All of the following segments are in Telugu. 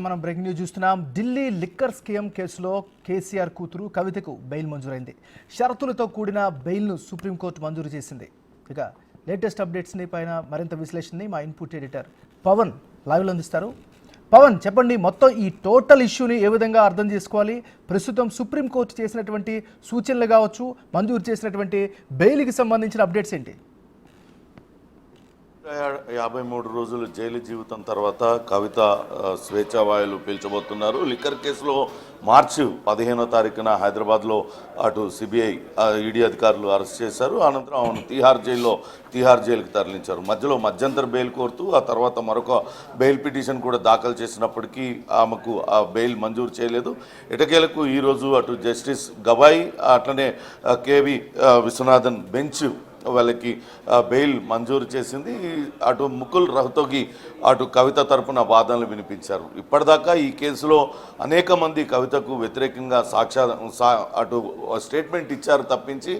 మనం బ్రేకింగ్ న్యూస్ చూస్తున్నాం. ఢిల్లీ లిక్కర్ స్కామ్ కేసులో కేసీఆర్ కూతురు కవితకు బెయిల్ మంజూరైంది. షరతులతో కూడిన బెయిల్ను సుప్రీంకోర్టు మంజూరు చేసింది. ఇక లేటెస్ట్ అప్డేట్స్ని పైన మరింత విశ్లేషణని మా ఇన్పుట్ ఎడిటర్ పవన్ లైవ్లో అందిస్తారు. పవన్, చెప్పండి, మొత్తం ఈ టోటల్ ఇష్యూని ఏ విధంగా అర్థం చేసుకోవాలి? ప్రస్తుతం సుప్రీంకోర్టు చేసినటువంటి సూచనలు కావచ్చు, మంజూరు చేసినటువంటి బెయిల్కి సంబంధించిన అప్డేట్స్ ఏంటి? 53 రోజులు జైలు జీవితం తర్వాత కవిత స్వేచ్ఛావాయులు పీల్చబోతున్నారు. లిక్కర్ కేసులో మార్చి 15వ తారీఖున హైదరాబాద్లో అటు సిబిఐ ఈడీ అధికారులు అరెస్ట్ చేశారు. అనంతరం ఆమెను తిహార్ జైలుకి తరలించారు. మధ్యలో మధ్యంతర బెయిల్ కోరుతూ ఆ తర్వాత మరొక బెయిల్ పిటిషన్ కూడా దాఖలు చేసినప్పటికీ ఆమెకు ఆ బెయిల్ మంజూరు చేయలేదు. ఎటకేలకు ఈరోజు అటు జస్టిస్ గవాయి అట్లనే కేవి విశ్వనాథన్ బెంచ్ వాళ్ళకి బెయిల్ మంజూరు చేసింది. అటు ముకుల్ రహతోగి అటు కవిత తరపున వాదనలు వినిపించారు. ఇప్పటిదాకా ఈ కేసులో అనేక మంది కవితకు వ్యతిరేకంగా అటు స్టేట్మెంట్ ఇచ్చారు తప్పించి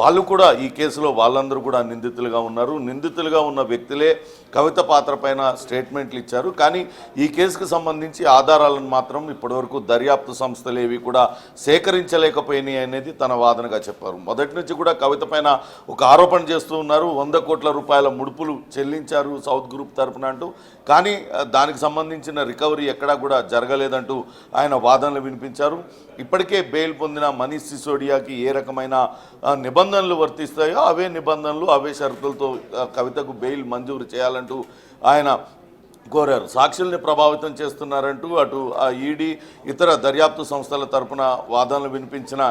వాళ్ళు కూడా ఈ కేసులో వాళ్ళందరూ కూడా నిందితులుగా ఉన్నారు. నిందితులుగా ఉన్న వ్యక్తులే కవిత పాత్ర పైన స్టేట్మెంట్లు ఇచ్చారు. కానీ ఈ కేసుకు సంబంధించి ఆధారాలను మాత్రం ఇప్పటివరకు దర్యాప్తు సంస్థలు ఏవి కూడా సేకరించలేకపోయినాయి అనేది తన వాదనగా చెప్పారు. మొదటి నుంచి కూడా కవిత పైన ఒక ఆరోపణ చేస్తూ ఉన్నారు. 100 కోట్ల రూపాయల ముడుపులు చెల్లించారు సౌత్ గ్రూప్ తరపున అంటూ. కానీ దానికి సంబంధించిన రికవరీ ఎక్కడా కూడా జరగలేదంటూ ఆయన వాదనలు వినిపించారు. ఇప్పటికే బెయిల్ పొందిన మనీష్ సిసోడియాకి ఏ రకమైన నిబంధనలు వర్తిస్తాయో అవే నిబంధనలు అవే షరతులతో కవితకు బెయిల్ మంజూరు చేయాలంటూ ఆయన కోరారు. సాక్షుల్ని ప్రభావితం చేస్తున్నారంటూ అటు ఈడీ ఇతర దర్యాప్తు సంస్థల తరపున వాదనలు వినిపించిన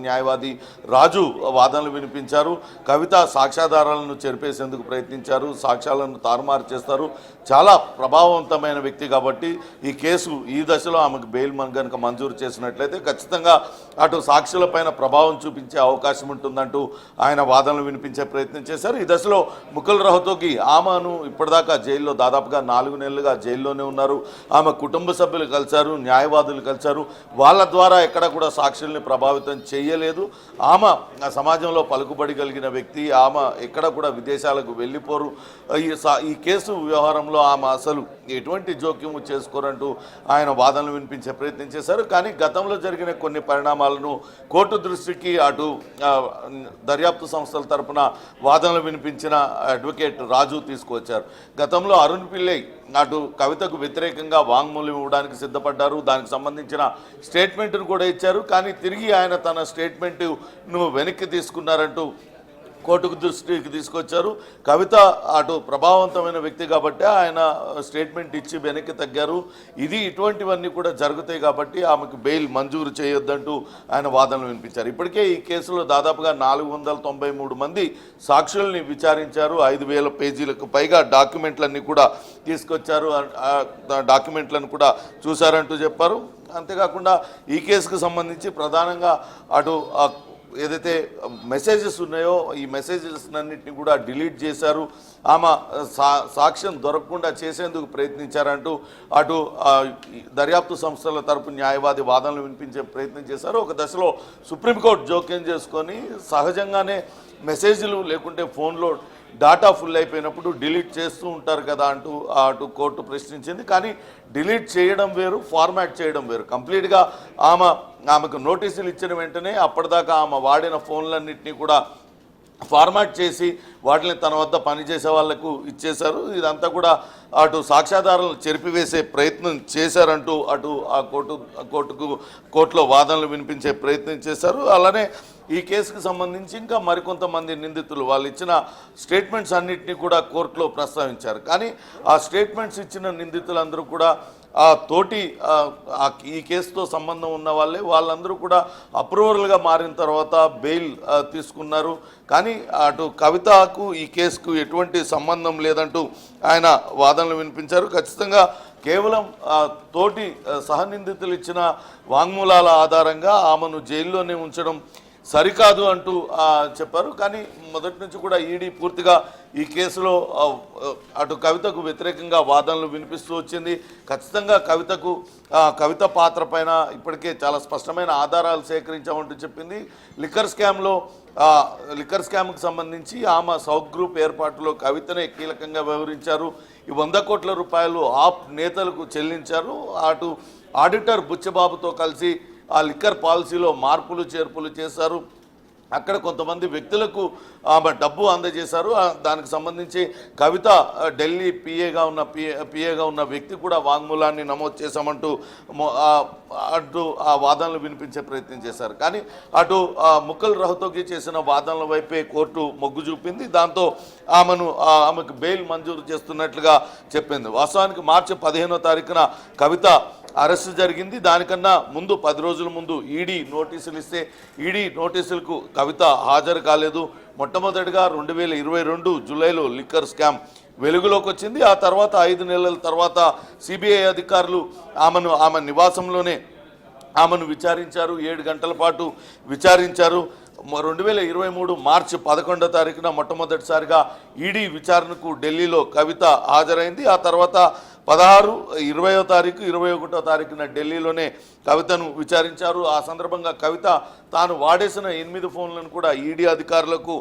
న్యాయవాది రాజు వాదనలు వినిపించారు. కవిత సాక్ష్యాధారాలను చెరిపేసేందుకు ప్రయత్నించారు, సాక్ష్యాలను తారుమారు చేస్తారు, చాలా ప్రభావవంతమైన వ్యక్తి కాబట్టి ఈ కేసు ఈ దశలో ఆమెకు బెయిల్ కనుక మంజూరు చేసినట్లయితే ఖచ్చితంగా అటు సాక్షులపైన ప్రభావం చూపించే అవకాశం ఉంటుందంటూ ఆయన వాదనలు వినిపించే ప్రయత్నం చేశారు. ఈ దశలో ముకుల్ రహతోగి ఆమెను ఇప్పటిదాకా జైల్లో దాదాపుగా 4 నెలలుగా జైల్లోనే ఉన్నారు. ఆమె కుటుంబ సభ్యులు కలిశారు, న్యాయవాదులు కలిశారు. వాళ్ళ ద్వారా ఎక్కడ కూడా సాక్షుల్ని ప్రభావితం చేయలేదు. ఆమె సమాజంలో పలుకుబడి కలిగిన వ్యక్తి. ఆమె ఎక్కడ కూడా విదేశాలకు వెళ్ళిపోరు. ఈ కేసు వ్యవహారంలో ఆమె అసలు ఎటువంటి జోక్యము చేసుకోరంటూ ఆయన వాదనలు వినిపించే ప్రయత్నం చేశారు. కానీ గతంలో జరిగిన కొన్ని పరిణామాలను కోర్టు దృష్టికి అటు దర్యాప్తు సంస్థల తరపున వాదనలు వినిపించిన అడ్వకేట్ రాజు తీసుకువచ్చారు. గతంలో అరుణ్ పిల్లై అటు కవితకు వ్యతిరేకంగా వాంగ్మూలం ఇవ్వడానికి సిద్ధపడ్డారు. దానికి సంబంధించిన స్టేట్మెంట్ను కూడా ఇచ్చారు. కానీ తిరిగి ఆయన తన స్టేట్మెంట్ను వెనక్కి తీసుకున్నారంటూ కోర్టుకు దృష్టికి తీసుకొచ్చారు. కవిత అటు ప్రభావవంతమైన వ్యక్తి కాబట్టి ఆయన స్టేట్మెంట్ ఇచ్చి వెనక్కి తగ్గారు. ఇటువంటివన్నీ కూడా జరుగుతాయి కాబట్టి ఆమెకు బెయిల్ మంజూరు చేయొద్దంటూ ఆయన వాదనలు వినిపించారు. ఇప్పటికే ఈ కేసులో దాదాపుగా 493 మంది సాక్షుల్ని విచారించారు. 5000 పేజీలకు పైగా డాక్యుమెంట్లన్నీ కూడా తీసుకొచ్చారు. డాక్యుమెంట్లను కూడా చూశారంటూ చెప్పారు. అంతేకాకుండా ఈ కేసుకు సంబంధించి ప్రధానంగా అటు ఏదైతే మెసేజెస్ ఉన్నాయో ఈ మెసేజెస్ అన్నింటినీ కూడా డిలీట్ చేశారు. ఆమె సాక్ష్యం దొరకకుండా చేసేందుకు ప్రయత్నించారంటూ అటు దర్యాప్తు సంస్థల తరపు న్యాయవాది వాదనలు వినిపించే ప్రయత్నం చేశారు. ఒక దశలో సుప్రీంకోర్టు జోక్యం చేసుకొని సహజంగానే మెసేజ్లు లేకుంటే ఫోన్లో డాటా ఫుల్ అయిపోయినప్పుడు డిలీట్ చేస్తూ ఉంటారు కదా అంటూ అటు కోర్టు ప్రశ్నించింది. కానీ డిలీట్ చేయడం వేరు, ఫార్మాట్ చేయడం వేరు. కంప్లీట్గా ఆమెకు నోటీసులు ఇచ్చిన వెంటనే అప్పటిదాకా ఆమె వాడిన ఫోన్లన్నింటినీ కూడా ఫార్మాట్ చేసి వాటిని తన వద్ద పనిచేసే వాళ్లకు ఇచ్చేశారు. ఇదంతా కూడా అటు సాక్ష్యాధారాలను చెరిపివేసే ప్రయత్నం చేశారంటూ అటు ఆ కోర్టులో వాదనలు వినిపించే ప్రయత్నం చేశారు. అలానే ఈ కేసుకు సంబంధించి ఇంకా మరికొంతమంది నిందితులు వాళ్ళు ఇచ్చిన స్టేట్మెంట్స్ అన్నింటినీ కూడా కోర్టులో ప్రస్తావించారు. కానీ ఆ స్టేట్మెంట్స్ ఇచ్చిన నిందితులందరూ కూడా ఈ కేసుతో సంబంధం ఉన్న వాళ్ళందరూ కూడా అప్రూవల్గా మారిన తర్వాత బెయిల్ తీసుకున్నారు. కానీ అటు కవితకు ఈ కేసుకు ఎటువంటి సంబంధం లేదంటూ ఆయన వాదనలు వినిపించారు. ఖచ్చితంగా కేవలం సహనిందితులు ఇచ్చిన వాంగ్మూలాల ఆధారంగా ఆమెను జైల్లోనే ఉంచడం సరికాదు అంటూ చెప్పారు. కానీ మొదటి నుంచి కూడా ఈడీ పూర్తిగా ఈ కేసులో అటు కవితకు వ్యతిరేకంగా వాదనలు వినిపిస్తూ వచ్చింది. ఖచ్చితంగా కవిత పాత్ర పైన ఇప్పటికే చాలా స్పష్టమైన ఆధారాలు సేకరించామంటూ చెప్పింది. లిక్కర్ స్కామ్కు సంబంధించి ఆమె సౌత్ గ్రూప్ ఏర్పాటులో కవితనే కీలకంగా వ్యవహరించారు. ఈ 100 కోట్ల రూపాయలు ఆప్ నేతలకు చెల్లించారు. అటు ఆడిటర్ బుచ్చబాబుతో కలిసి ఆ లిక్కర్ పాలసీలో మార్పులు చేర్పులు చేశారు. అక్కడ కొంతమంది వ్యక్తులకు ఆమె డబ్బు అందజేశారు. దానికి సంబంధించి కవిత ఢిల్లీ పిఏగా ఉన్న వ్యక్తి కూడా వాంగ్మూలాన్ని నమోదు చేశామంటూ అటు ఆ వాదనలు వినిపించే ప్రయత్నం చేశారు. కానీ అటు ముకుల్ రోహ్తగి చేసిన వాదనల వైపే కోర్టు మొగ్గు చూపింది. దాంతో ఆమెకు బెయిల్ మంజూరు చేస్తున్నట్లుగా చెప్పింది. వాస్తవానికి మార్చి 15వ తారీఖున కవిత అరెస్టు జరిగింది. దానికన్నా ముందు 10 రోజుల ముందు ఈడీ నోటీసులు ఇస్తే ఈడీ నోటీసులకు కవిత హాజరు కాలేదు. మొట్టమొదటిగా 2022 జూలైలో లిక్కర్ స్కామ్ వెలుగులోకి వచ్చింది. ఆ తర్వాత 5 నెలల తర్వాత సిబిఐ అధికారులు ఆమె నివాసంలోనే ఆమెను విచారించారు. 7 గంటల పాటు విచారించారు. 2023 మార్చి 11వ తారీఖున మొట్టమొదటిసారిగా ఈడీ విచారణకు ఢిల్లీలో కవిత హాజరైంది. ఆ తర్వాత 16, 20వ తారీఖు, 21వ తారీఖున ఢిల్లీలోనే కవితను విచారించారు. ఆ సందర్భంగా కవిత తాను వాడేసిన 8 ఫోన్లను కూడా ఈడీ అధికారులకు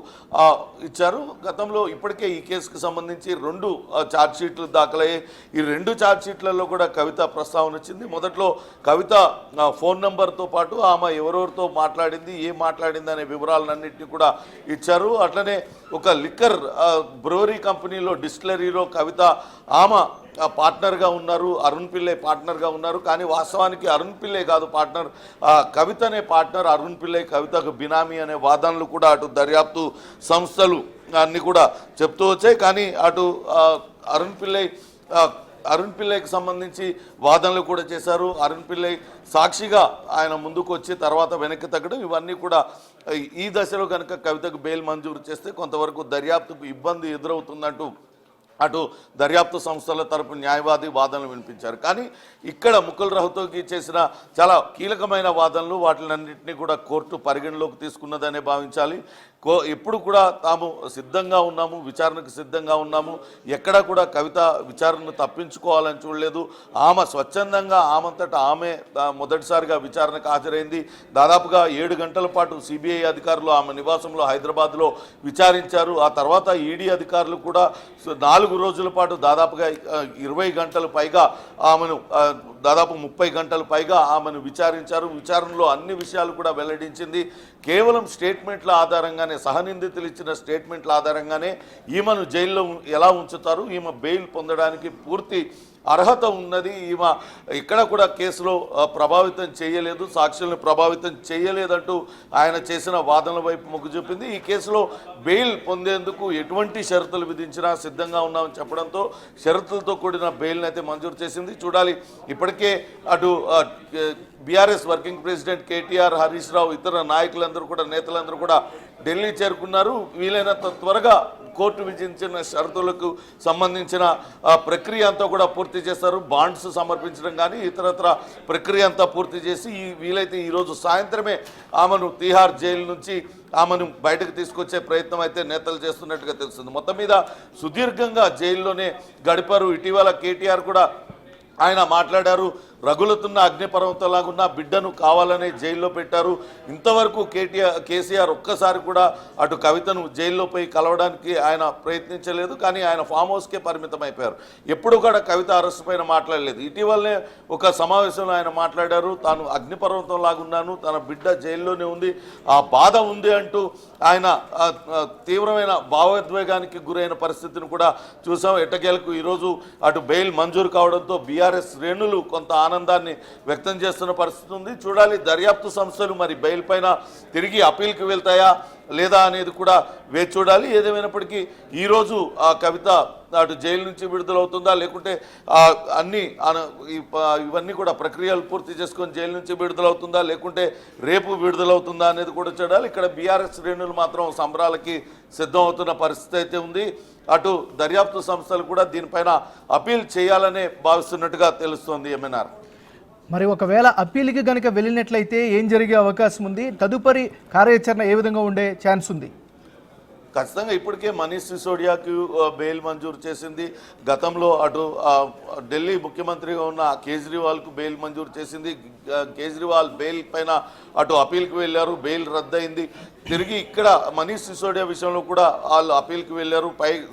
ఇచ్చారు. గతంలో ఇప్పటికే ఈ కేసుకు సంబంధించి 2 ఛార్జ్షీట్లు దాఖలయ్యాయి. ఈ 2 ఛార్జ్షీట్లలో కూడా కవిత ప్రస్తావన వచ్చింది. మొదట్లో కవిత ఫోన్ నెంబర్తో పాటు ఆమె ఎవరెవరితో మాట్లాడింది, ఏం మాట్లాడింది అనే వివరాలన్నింటినీ కూడా ఇచ్చారు. అట్లనే ఒక లిక్కర్ బ్రూవరీ కంపెనీలో డిస్టిలరీలో కవిత ఆమె పార్ట్నర్గా ఉన్నారు, అరుణ్ పిల్లై పార్ట్నర్గా ఉన్నారు. కానీ వాస్తవానికి అరుణ్ పిల్లై కాదు పార్ట్నర్, కవితనే పార్ట్నర్, అరుణ్ పిల్లై కవితకు బినామీ అనే వాదనలు కూడా అటు దర్యాప్తు సంస్థలు అన్నీ కూడా చెప్తూ వచ్చాయి. కానీ అటు అరుణ్ పిల్లైకి సంబంధించి వాదనలు కూడా చేశారు. అరుణ్ పిల్లై సాక్షిగా ఆయన ముందుకు వచ్చి తర్వాత వెనక్కి తగ్గడం, ఇవన్నీ కూడా ఈ దశలో కనుక కవితకు బెయిల్ మంజూరు చేస్తే కొంతవరకు దర్యాప్తుకు ఇబ్బంది ఎదురవుతుందంటూ అటు దర్యాప్తు సంస్థల తరపు న్యాయవాది వాదనలు వినిపించారు. కానీ ఇక్కడ ముకుల్ రోహ్తగి చేసిన చాలా కీలకమైన వాదనలు, వాటిలన్నింటినీ కూడా కోర్టు పరిగణలోకి తీసుకున్నదనే భావించాలి. ఎప్పుడు కూడా తాము సిద్ధంగా ఉన్నాము, విచారణకు సిద్ధంగా ఉన్నాము, ఎక్కడా కూడా కవిత విచారణను తప్పించుకోవాలని చూడలేదు. ఆమె స్వచ్ఛందంగా ఆమంతటా ఆమె మొదటిసారిగా విచారణకు హాజరైంది. దాదాపుగా 7 గంటల పాటు సిబిఐ అధికారులు ఆమె నివాసంలో హైదరాబాద్లో విచారించారు. ఆ తర్వాత ఈడీ అధికారులు కూడా 4 రోజుల పాటు దాదాపుగా 20 గంటలు పైగా ఆమెను దాదాపు 30 గంటలు పైగా ఆమెను విచారించారు. విచారణలో అన్ని విషయాలు కూడా వెల్లడించింది. కేవలం స్టేట్మెంట్ల ఆధారంగానే, సహనిందితులు ఇచ్చిన స్టేట్మెంట్ల ఆధారంగానే ఈమెను జైల్లో ఎలా ఉంచుతారు, ఈమె బెయిల్ పొందడానికి పూర్తి అర్హత ఉన్నది, ఈమె ఇక్కడ కూడా కేసులో ప్రభావితం చేయలేదు, సాక్షులను ప్రభావితం చేయలేదంటూ ఆయన చేసిన వాదనల వైపు మొగ్గు చూపింది. ఈ కేసులో బెయిల్ పొందేందుకు ఎటువంటి షరతులు విధించినా సిద్ధంగా ఉన్నామని చెప్పడంతో షరతులతో కూడిన బెయిల్ని అయితే మంజూరు చేసింది. చూడాలి, ఇప్పటికే అటు BRS working president KTR, Harish Rao, ఇతర నాయకులందరూ కూడా, నేతలందరూ కూడా ఢిల్లీ చేరుకున్నారు. వీలైనంత త్వరగా కోర్టు విధించిన షరతులకు సంబంధించిన ప్రక్రియ అంతా కూడా పూర్తి చేస్తారు. బాండ్స్ సమర్పించడం కానీ ఇతరత్ర ప్రక్రియ అంతా పూర్తి చేసి వీలైతే ఈరోజు సాయంత్రమే ఆమెను తీహార్ జైలు నుంచి ఆమెను బయటకు తీసుకొచ్చే ప్రయత్నం అయితే నేతలు చేస్తున్నట్టుగా తెలుస్తుంది. మొత్తం మీద సుదీర్ఘంగా జైల్లోనే గడిపారు. ఇటీవల కేటీఆర్ కూడా ఆయన మాట్లాడారు, రగులుతున్న అగ్నిపర్వతంలాగున్న బిడ్డను కావాలనే జైల్లో పెట్టారు. ఇంతవరకు కేసీఆర్ ఒక్కసారి కూడా అటు కవితను జైల్లో పోయి కలవడానికి ఆయన ప్రయత్నించలేదు. కానీ ఆయన ఫామ్ హౌస్కే పరిమితం అయిపోయారు. ఎప్పుడు కూడా కవిత అరెస్టు పైన మాట్లాడలేదు. ఇటీవలనే ఒక సమావేశంలో ఆయన మాట్లాడారు, తాను అగ్నిపర్వతం లాగున్నాను, తన బిడ్డ జైల్లోనే ఉంది, ఆ బాధ ఉంది అంటూ ఆయన తీవ్రమైన భావోద్వేగానికి గురైన పరిస్థితిని కూడా చూసాం. ఎట్టకేలకు ఈరోజు అటు బెయిల్ మంజూరు కావడంతో బీఆర్ఎస్ శ్రేణులు కొంత ఆనందాన్ని వ్యక్తం చేస్తున్న పరిస్థితి ఉంది. చూడాలి, దర్యాప్తు సంస్థలు మరి బెయిల్ పైన తిరిగి అప్పీల్కి వెళ్తాయా లేదా అనేది కూడా వేచి చూడాలి. ఏదేమైనప్పటికీ ఈరోజు ఆ కవిత అటు జైలు నుంచి విడుదలవుతుందా, లేకుంటే ఇవన్నీ కూడా ప్రక్రియలు పూర్తి చేసుకొని జైలు నుంచి విడుదలవుతుందా, లేకుంటే రేపు విడుదలవుతుందా అనేది కూడా చూడాలి. ఇక్కడ బీఆర్ఎస్ శ్రేణులు మాత్రం సంబరాలకి సిద్ధమవుతున్న పరిస్థితి అయితే ఉంది. అటు దర్యాప్తు సంస్థలు కూడా దీనిపైన అప్పీల్ చేయాలనే భావిస్తున్నట్టుగా తెలుస్తోంది. ఎంఎన్ఆర్, మరి ఒకవేళ అప్పీల్కి కనుక వెళ్ళినట్లయితే ఏం జరిగే అవకాశం ఉంది? తదుపరి కార్యాచరణ ఏ విధంగా ఉండే ఛాన్స్ ఉంది? ఖచ్చితంగా ఇప్పటికే మనీష్ సిసోడియాకి బెయిల్ మంజూరు చేసింది. గతంలో అటు ఢిల్లీ ముఖ్యమంత్రిగా ఉన్న కేజ్రీవాల్కు బెయిల్ మంజూరు చేసింది. కేజ్రీవాల్ బెయిల్ పైన అటు అపీల్కి వెళ్ళారు, బెయిల్ రద్దయింది. తిరిగి ఇక్కడ మనీష్ సిసోడియా విషయంలో కూడా వాళ్ళు అపీల్కి వెళ్ళారు,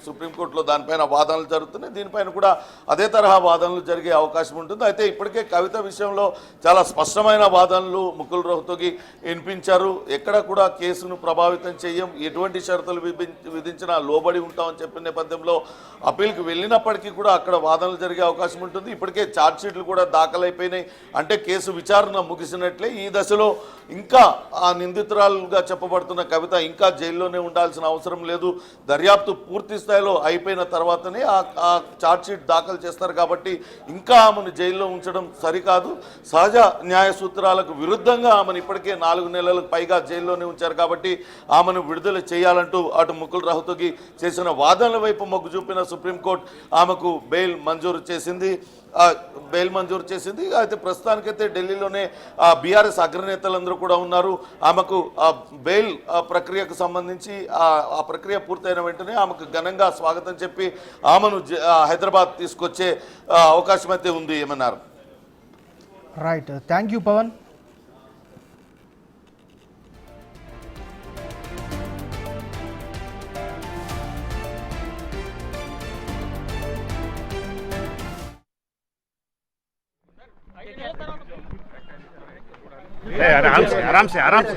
సుప్రీంకోర్టులో దానిపైన వాదనలు జరుగుతున్నాయి. దీనిపైన కూడా అదే తరహా వాదనలు జరిగే అవకాశం ఉంటుంది. అయితే ఇప్పటికే కవిత విషయంలో చాలా స్పష్టమైన వాదనలు ముకుల్ రోహ్తగి వినిపించారు. ఎక్కడ కూడా కేసును ప్రభావితం చేయం, ఎటువంటి షరతులు విధించినా లోబడి ఉంటామని చెప్పిన నేపథ్యంలో అపీల్కి వెళ్ళినప్పటికీ కూడా అక్కడ వాదనలు జరిగే అవకాశం ఉంటుంది. ఇప్పటికే ఛార్జ్షీట్లు కూడా దాఖలైపోయినాయి, అంటే కేసు విచారణ ముగిసినట్లే. ఈ దశలో ఇంకా ఆ నిందితురాలుగా చెప్పబడుతున్న కవిత ఇంకా జైల్లోనే ఉండాల్సిన అవసరం లేదు. దర్యాప్తు పూర్తి స్థాయిలో అయిపోయిన తర్వాతనే ఆ ఛార్జ్షీట్ దాఖలు చేస్తారు కాబట్టి ఇంకా ఆమెను జైల్లో ఉంచడం సరికాదు. సహజ న్యాయ సూత్రాలకు విరుద్ధంగా ఆమెను ఇప్పటికే 4 నెలలకు పైగా జైల్లోనే ఉంచారు కాబట్టి ఆమెను విడుదల చేయాలంటూ అటు ముకుల్ రోహ్తగి చేసిన వాదనల వైపు మొగ్గు చూపిన సుప్రీంకోర్టు ఆమెకు బెయిల్ మంజూరు చేసింది. అయితే ప్రస్తుతానికైతే ఢిల్లీలోనే బీఆర్ఎస్ అగ్రనేతలందరూ కూడా ఉన్నారు. ఆమెకు బెయిల్ ప్రక్రియకు సంబంధించి ఆ ప్రక్రియ పూర్తయిన వెంటనే ఆమెకు ఘనంగా స్వాగతం చెప్పి ఆమెను హైదరాబాద్ తీసుకొచ్చే అవకాశం అయితే ఉంది ఏమన్నారు. Right, thank you Pavan. आराम से आराम से आराम से